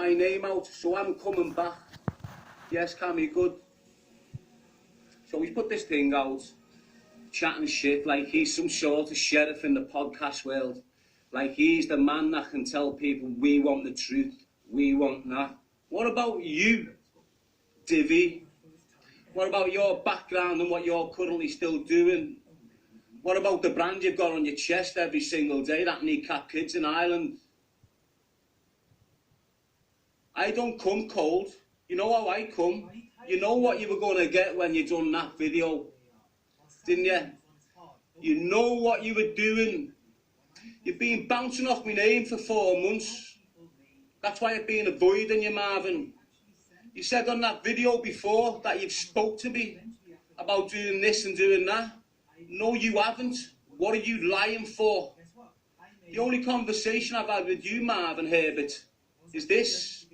my name out, so I'm coming back. Yes, Cammy, good. So he's put this thing out, chatting shit like he's some sort of sheriff in the podcast world. Like he's the man that can tell people we want the truth, we want that. What about you, Divvy? What about your background and what you're currently still doing? What about the brand you've got on your chest every single day, that Kneecap Kids in Ireland? I don't come cold. You know how I come. You know what you were going to get when you done that video, didn't you? You know what you were doing. You've been bouncing off my name for 4 months. That's why I've been avoiding you, Marvin. You said on that video before that you've spoke to me about doing this and doing that. No, you haven't. What are you lying for? The only conversation I've had with you, Marvin Herbert, is this.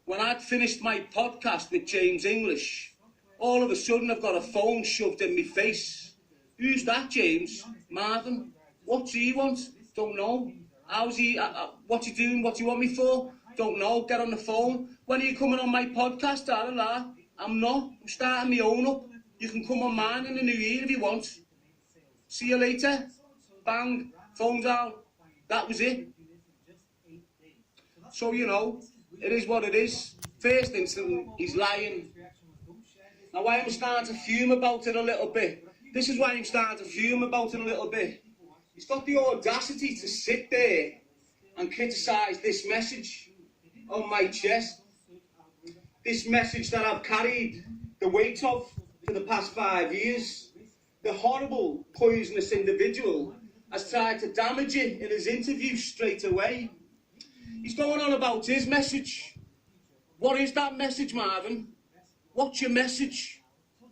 When I'd finished my podcast with James English, all of a sudden I've got a phone shoved in my face. Who's that, James? Marvin? What's he want? Don't know. How's he? What's he doing? What do you want me for? Don't know. Get on the phone. When are you coming on my podcast? I'm not. I'm starting my own up. You can come on mine in the new year if you want. See you later. Bang. Phone down. That was it. So, you know, it is what it is. First instant, he's lying. Now, why I'm starting to fume about it a little bit. This is why I'm starting to fume about it a little bit. He's got the audacity to sit there and criticise this message on my chest. This message that I've carried the weight of for the past 5 years. The horrible, poisonous individual has tried to damage it in his interview straight away. He's going on about his message. What is that message, Marvin? What's your message?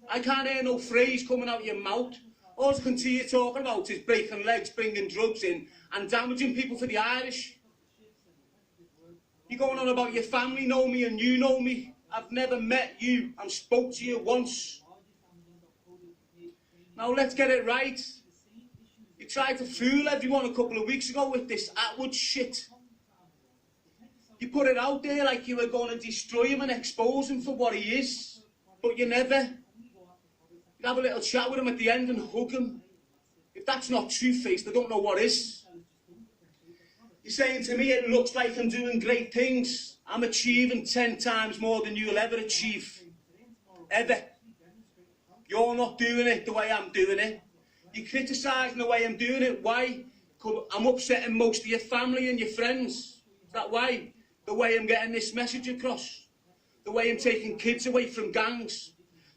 I can't hear no phrase coming out of your mouth. All I can see you talking about is breaking legs, bringing drugs in and damaging people for the Irish. You're going on about your family know me and you know me. I've never met you and spoke to you once. Now let's get it right. You tried to fool everyone a couple of weeks ago with this Atwood shit. You put it out there like you were going to destroy him and expose him for what he is. But you never. You'd have a little chat with him at the end and hug him. If that's not two-faced, I don't know what is. You're saying to me it looks like I'm doing great things. I'm achieving 10 times more than you'll ever achieve. Ever. You're not doing it the way I'm doing it. You're criticising the way I'm doing it. Why? I'm upsetting most of your family and your friends. Is that why? The way I'm getting this message across. The way I'm taking kids away from gangs.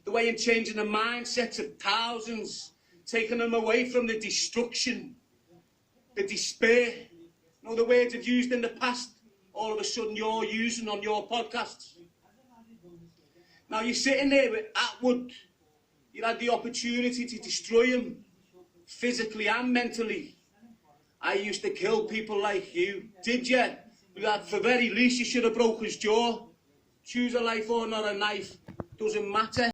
The way I'm changing the mindsets of thousands. Taking them away from the destruction. The despair. You know, the words I've used in the past. All of a sudden you're using on your podcasts. Now you're sitting there with Atwood. You had the opportunity to destroy him. Physically and mentally. I used to kill people like you. Did you? At the very least you should have broke his jaw. Choose a life or not a knife. Doesn't matter.